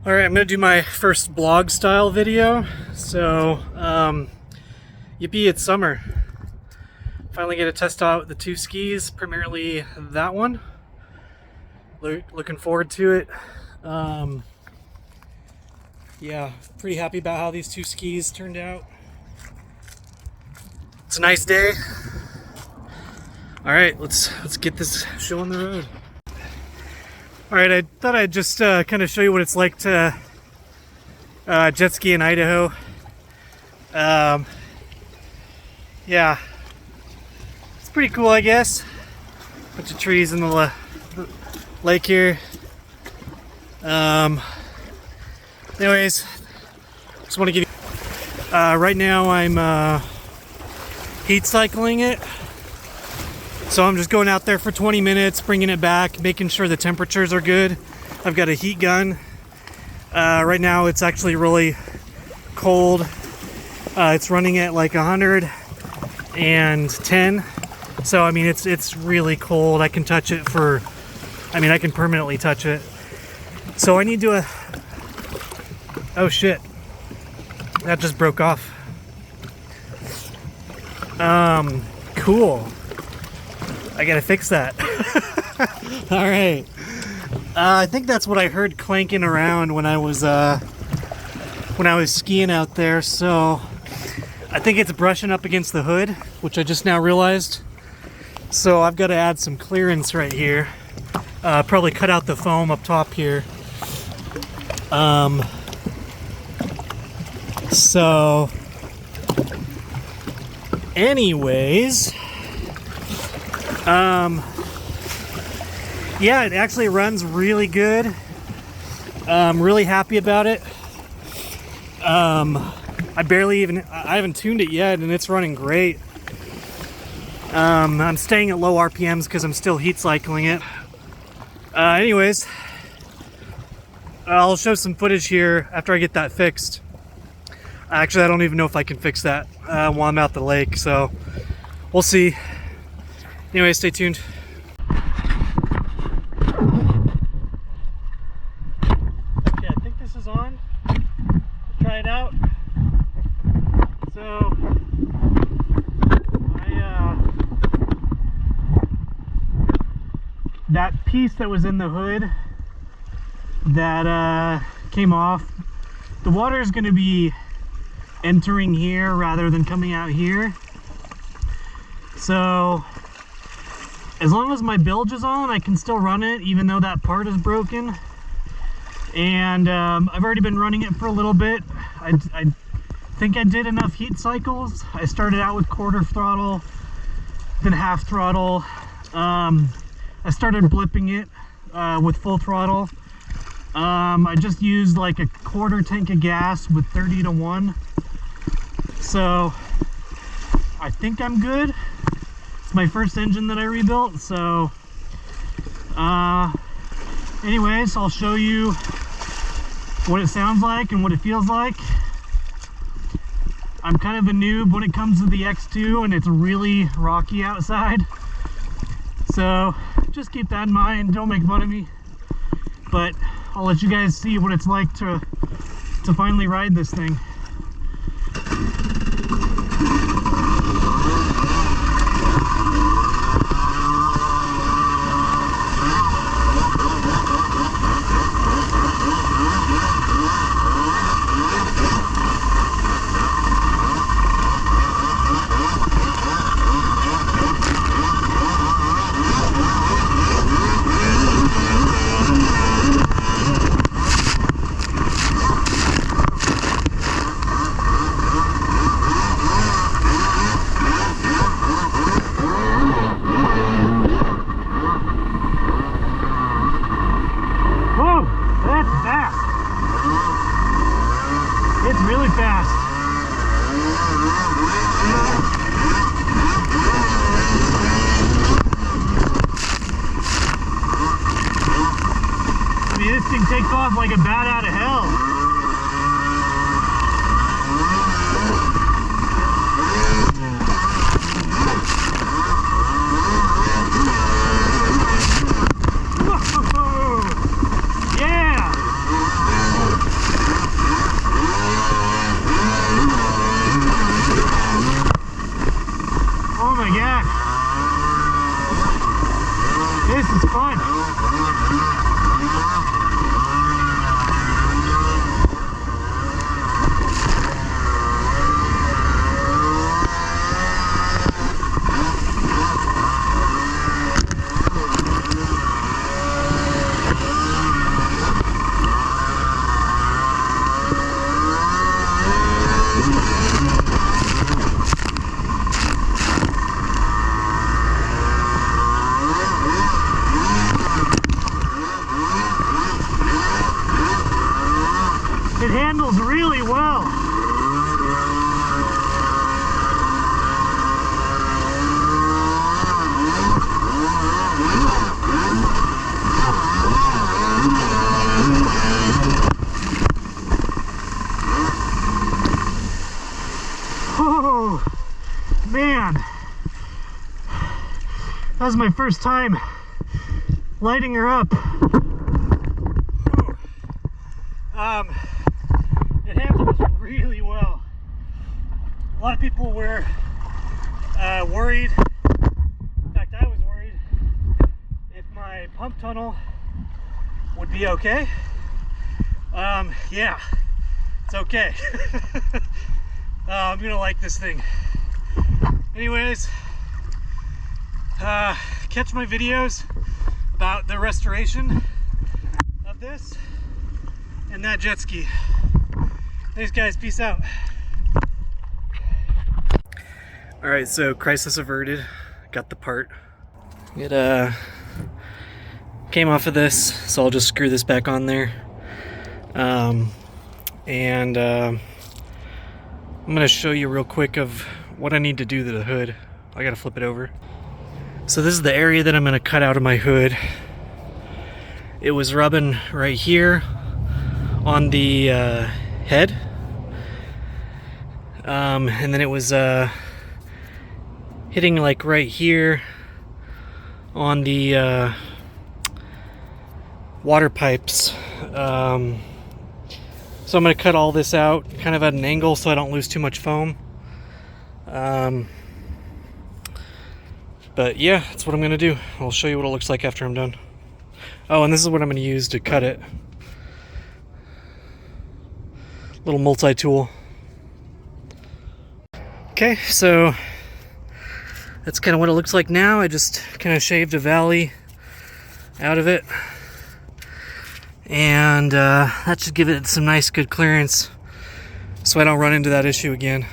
Alright, I'm going to do my first blog style video. So, yippee, it's summer. Finally get to test out the two skis, primarily that one. Looking forward to it. Yeah, pretty happy about how these two skis turned out. It's a nice day. Alright, let's get this show on the road. Alright, I thought I'd just kind of show you what it's like to jet ski in Idaho. Yeah, it's pretty cool, I guess. Bunch of trees in the lake here. Anyways, just want to give you, right now I'm heat cycling it. So I'm just going out there for 20 minutes, bringing it back, making sure the temperatures are good. I've got a heat gun. Right now it's actually really cold. It's running at like 110. So I mean it's really cold. I can touch it I can permanently touch it. So I need to oh shit. That just broke off. Cool. I gotta fix that. Alright. I think that's what I heard clanking around when I was skiing out there, so I think it's brushing up against the hood, which I just now realized. So I've got to add some clearance right here. Probably cut out the foam up top here. So anyways, yeah, it actually runs really good. I'm really happy about it. I haven't tuned it yet and it's running great. I'm staying at low RPMs because I'm still heat cycling it. Anyways, I'll show some footage here after I get that fixed. Actually, I don't even know if I can fix that while I'm out the lake, so we'll see. Anyway, stay tuned. Okay, I think this is on. Try it out. So, that piece that was in the hood that came off, the water is going to be entering here rather than coming out here. So as long as my bilge is on, I can still run it even though that part is broken. And I've already been running it for a little bit. I think I did enough heat cycles. I started out with quarter throttle, then half throttle. I started blipping it with full throttle. I just used like a quarter tank of gas with 30-to-1. So I think I'm good. It's my first engine that I rebuilt, so anyways, I'll show you what it sounds like and what it feels like. I'm kind of a noob when it comes to the X2 and it's really rocky outside, so just keep that in mind. Don't make fun of me, but I'll let you guys see what it's like to finally ride this thing. It's really fast. I mean, this thing takes off like a bat out of hell. Whoa! Yeah! It handles really well. Oh, man. That was my first time lighting her up. It handles really well. A lot of people were worried. In fact, I was worried if my pump tunnel would be okay. Yeah, it's okay. I'm gonna like this thing. Anyways, catch my videos about the restoration of this and that jet ski. Thanks guys, peace out. Alright, so crisis averted. Got the part. It came off of this, so I'll just screw this back on there. I'm gonna show you real quick of what I need to do to the hood. I gotta flip it over. So this is the area that I'm gonna cut out of my hood. It was rubbing right here on the head, and then it was hitting like right here on the water pipes. So I'm going to cut all this out kind of at an angle so I don't lose too much foam. But yeah, that's what I'm going to do. I'll show you what it looks like after I'm done. Oh, and this is what I'm going to use to cut it. Little multi-tool. Okay, so that's kind of what it looks like now. I just kind of shaved a valley out of it. And that should give it some nice good clearance so I don't run into that issue again.